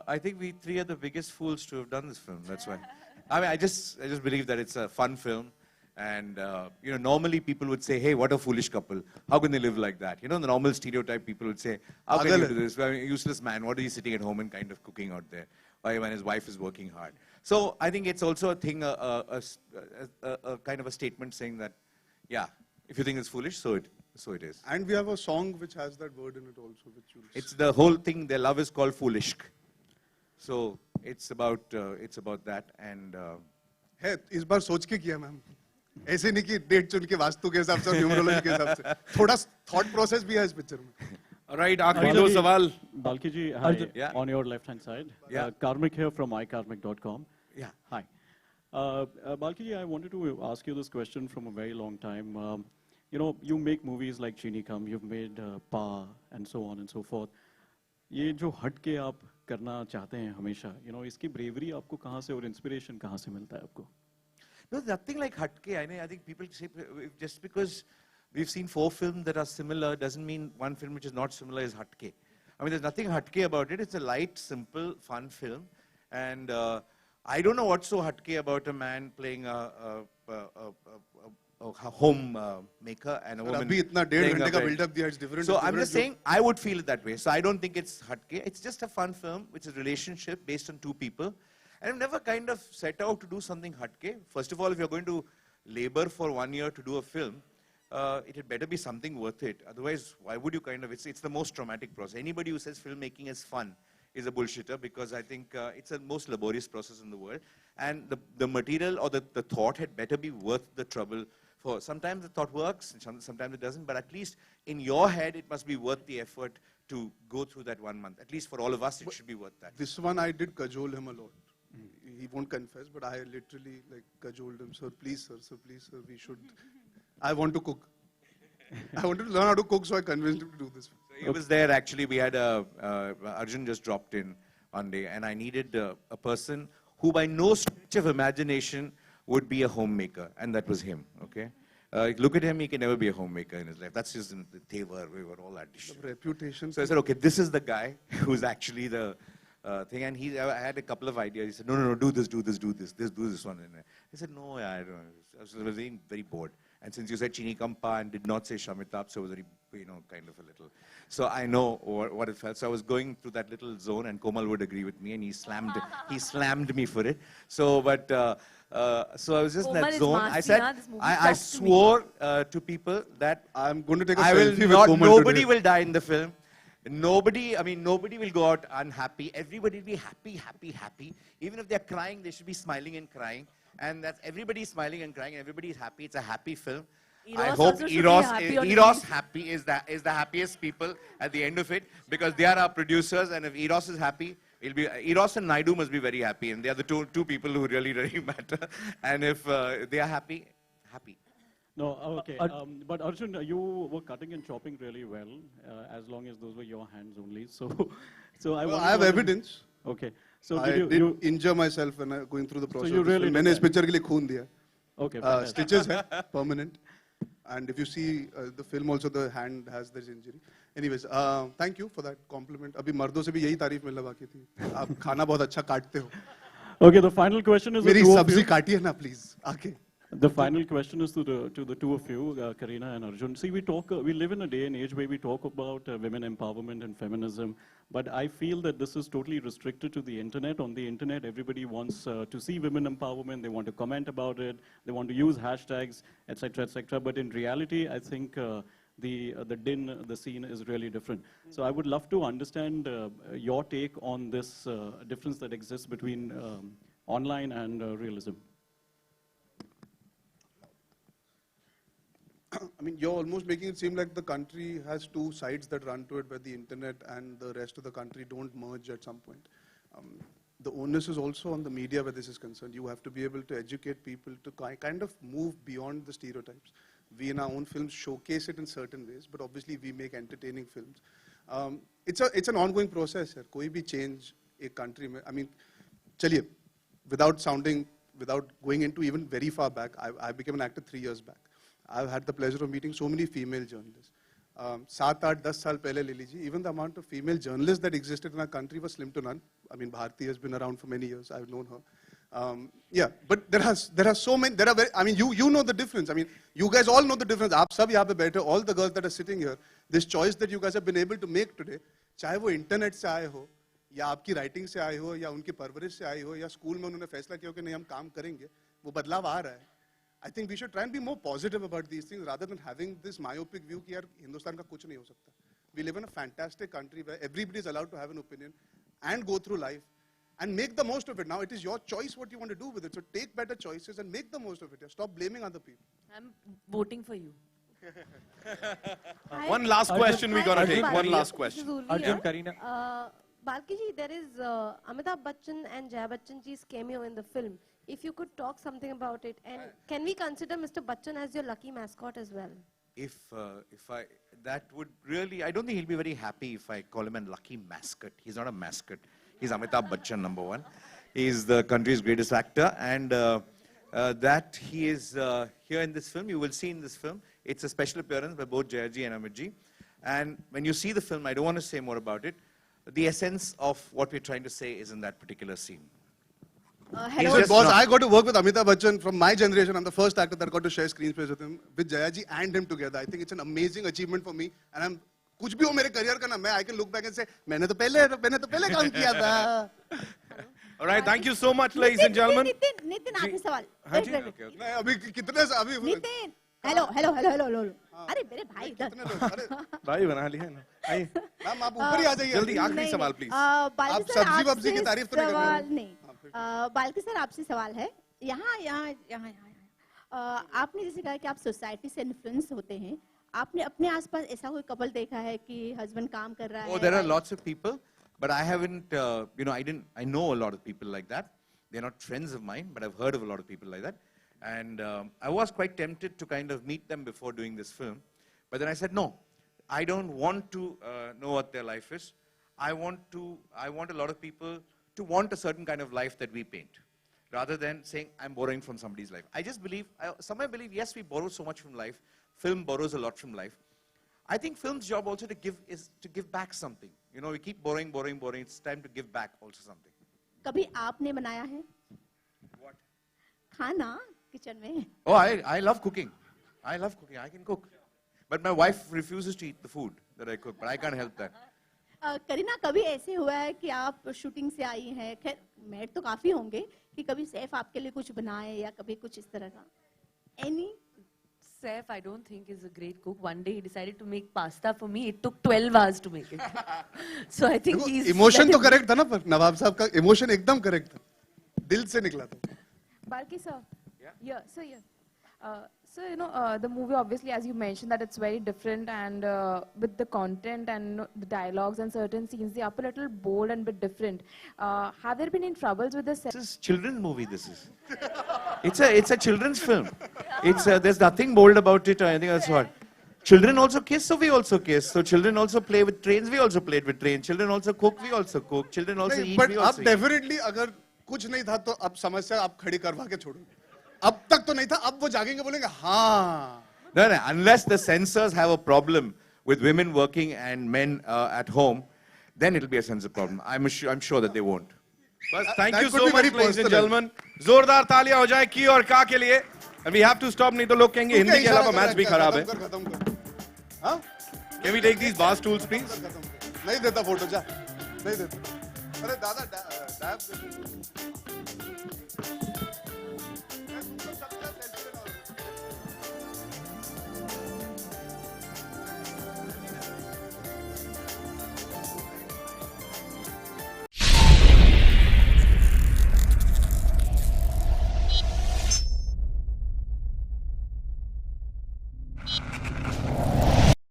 I think we three are the biggest fools to have done this film. That's why. I mean, I just believe that it's a fun film. And, you know, normally people would say, hey, what a foolish couple. How can they live like that? You know, the normal stereotype people would say, how can you do this? Well, I mean, useless man. What are you sitting at home and kind of cooking out there when his wife is working hard? So I think it's also a thing, a kind of a statement saying that, yeah, if you think it's foolish, so it is. And we have a song which has that word in it also. It's the whole thing, their love is called foolish. So it's about that. And है इस बार सोच के किया ma'am ऐसे नहीं कि date चुन के वास्तु के हिसाब से न्यूमरोलॉजी के हिसाब से थोड़ा थॉट प्रोसेस भी है इस पिक्चर में Alright, आखिरी दो सवाल. Baliki ji, hi, yeah. On your left hand side. Yeah. Karmik here from ikarmik.com. Yeah. Hi. Baliki ji, I wanted to ask you this question from a very long time. You know, you make movies like Chini Kam, you've made Pa, and so on and so forth. ये जो हट के आप करना चाहते हैं हमेशा, you know, इसकी bravery आपको कहाँ से और inspiration कहाँ से मिलता है आपको? No, nothing like hatke. I think people say just because we've seen 4 films that are similar doesn't mean one film which is not similar is hatke. I mean, there's nothing hatke about it. It's a light, simple, fun film. And I don't know what's so hatke about a man playing a home maker and a woman playing a build-up it's different. So I'm just saying, I would feel it that way. So I don't think it's hatke. It's just a fun film, which is a relationship based on 2 people. And I've never kind of set out to do something hatke. First of all, if you're going to labor for 1 year to do a film, it had better be something worth it. Otherwise, why would you kind of, it's the most traumatic process. Anybody who says filmmaking is fun is a bullshitter because I think it's the most laborious process in the world. And the material or the thought had better be worth the trouble. For sometimes the thought works, sometimes it doesn't, but at least in your head, it must be worth the effort to go through that 1 month. At least for all of us, it should be worth that. This one I did cajole him a lot. He won't confess, but I literally like cajoled him. Sir, please, sir, we should. I want to cook. I wanted to learn how to cook, so I convinced him to do this. So he was there actually. We had Arjun just dropped in one day, and I needed a person who, by no stretch of imagination, would be a homemaker, and that was him. Okay, look at him; he can never be a homemaker in his life. That's just in the Tevar. We were all auditioned. Reputation. So I said, okay, this is the guy who's actually the thing, and I had a couple of ideas. He said, no, do this one. And I said, no, I don't know. I was very, very bored. And since you said Chini Kampa and did not say Amitabh, so it was very, kind of a little. So I know what it felt. So I was going through that little zone, and Komal would agree with me, and he slammed me for it. So, so I was just in that zone. I said, I swore to people that I'm going to take a selfie with Komal nobody today. will die in the film. Nobody will go out unhappy. Everybody will be happy. Even if they're crying, they should be smiling and crying. And that's everybody smiling and crying, and everybody is happy. It's a happy film. I hope Eros happy is the happiest people at the end of it, because they are our producers, and if Eros is happy, Eros and Naidu must be very happy, and they are the two people who really matter. And if they are happy. No, okay. But Arjun, you were cutting and chopping really well, as long as those were your hands only. So I have evidence. Okay. So I did injure myself when I going through the process. So you really मैंने इस picture के लिए खून दिया. Okay. Stitches है, permanent. And if you see the film also, the hand has this injury. Anyways, thank you for that compliment. अभी मर्दों से भी यही तारीफ मिलने बाकी थी. आप खाना बहुत अच्छा काटते हो. Okay, the final question is. मेरी सब्जी काटिए ना please. आके. The final question is to the two of you, Kareena and Arjun. See, we live in a day and age where we talk about women empowerment and feminism, but I feel that this is totally restricted to the internet. On the internet, everybody wants to see women empowerment, they want to comment about it, they want to use hashtags, etc., etc. But in reality, I think the scene is really different. So I would love to understand your take on this difference that exists between online and realism. I mean, you're almost making it seem like the country has 2 sides that run to it, where the internet and the rest of the country don't merge at some point. The onus is also on the media where this is concerned. You have to be able to educate people to kind of move beyond the stereotypes. We in our own films showcase it in certain ways, but obviously we make entertaining films. It's an ongoing process. कोई भी change a country में, I mean, चलिए, without going into even very far back, I became an actor 3 years back. I've had the pleasure of meeting so many female journalists. 7-8-10 साल पहले ले लीजिए, even the amount of female journalists that existed in our country was slim to none. I mean, Bharti has been around for many years. I've known her. Yeah, but there are so many. There are very, I mean, you know the difference. I mean, you guys all know the difference. आप सब यहाँ पे बैठे, all the girls that are sitting here, this choice that you guys have been able to make today, चाहे वो internet से आए हो, या आपकी राइटिंग से आए हो, या उनकी परवरिश से आए हो, या स्कूल में उन्होंने फैसला किया कि नहीं हम काम करेंगे, वो बदलाव आ रहा है. I think we should try and be more positive about these things rather than having this myopic view कि यार हिंदुस्तान का कुछ नहीं हो सकता. We live in a fantastic country where everybody is allowed to have an opinion and go through life and make the most of it. Now it is your choice what you want to do with it. So take better choices and make the most of it. Stop blaming other people. I'm voting for you. One last question we gotta take. One last question. Arjun, Kareena. Baliki ji, there is Amitabh Bachchan and Jaya Bachchan ji's cameo in the film. If you could talk something about it, and can we consider Mr. Bachchan as your lucky mascot as well? If I, that would really, I don't think he'll be very happy if I call him a lucky mascot. He's not a mascot. He's Amitabh Bachchan, number one. He's the country's greatest actor, and that he is here in this film. You will see in this film. It's a special appearance by both Jayaji and Amitji. And when you see the film, I don't want to say more about it. The essence of what we're trying to say is in that particular scene. Hello, boss. I got to work with Amitabh Bachchan from my generation. I'm the first actor that got to share screen space with him, with Jayaji and him together. I think it's an amazing achievement for me. And I'm, कुछ भी हो मेरे career का ना, I can look back and say, मैंने तो पहले काम किया था. All right, thank you so much, ladies and gentlemen. Nitin आखिरी सवाल. हाँ जी, okay, okay. नहीं अभी कितने अभी नितिन, हेलो. अरे मेरे भाई इधर. भाई बना लिया ना. आइए. मैम आप ऊपर ही आ जाइए. जल्दी आखिरी सवाल प्लीज. आप सब्जी वब्जी की तारीफ तो नहीं कर रहे हो? नहीं. बाल्की सर आपसे सवाल है. यहाँ. आपने जैसे कहा कि आप सोसाइटी से इन्फ्लुएंस होते हैं. आपने अपने आसपास ऐसा कोई कपल देखा है कि हस्बैंड काम कर रहा है? Oh, there are lots of people, but I haven't, I know a lot of people like that. They're not friends of mine, but I've heard of a lot of people like that. And I was quite tempted to kind of meet them before doing this film. But then I said, no, I don't want to know what their life is. I want a lot of people to want a certain kind of life that we paint, rather than saying, I'm borrowing from somebody's life. I just believe, somewhere believe, yes, we borrow so much from life. Film borrows a lot from life. I think film's job also is to give back something. You know, we keep borrowing. It's time to give back also something. कभी आपने बनाया है? What? खाना kitchen में? Oh, I love cooking. I can cook. But my wife refuses to eat the food that I cook, but I can't help that. Kareena, कभी ऐसे हुआ है कि आप शूटिंग से आई हैं, खैर मेड तो काफी होंगे, कि कभी सैफ आपके लिए कुछ बनाए या कभी कुछ इस तरह का? Any? Saif, I don't think is a great cook. One day he decided to make pasta for me. It took 12 hours to make it. So I think he's... Emotion तो correct था ना, पर नवाब साहब का emotion एकदम correct था. दिल से निकला था. Baliki sir. Yeah. So you know, the movie obviously, as you mentioned, that it's very different, and with the content and the dialogues and certain scenes, they are a little bold and bit different. Have there been any troubles with this? This is children's movie. This is. It's a children's film. There's nothing bold about it. I think that's what. Children also kiss, so we also kiss. So children also play with trains, we also played with trains. Children also cook, we also cook. Children also eat, we also eat. But definitely, अगर कुछ नहीं था तो अब समस्या आप खड़ी करवा के छोड़ो. अब तक तो नहीं था, अब वो जागेंगे बोलेंगे हाँ. No, unless the censors have a problem with women working and men at home, then it'll be a censor problem. I'm sure that they won't. Bas, thank you so much, ladies and gentlemen. जोरदार तालियां हो जाए की और का के लिए. And we have to stop, नहीं तो लोग कहेंगे हिंदी के अलावा मैच भी खराब है. Can we take these bar stools, please? नहीं देता फोटो जा. नहीं देता. अरे दादा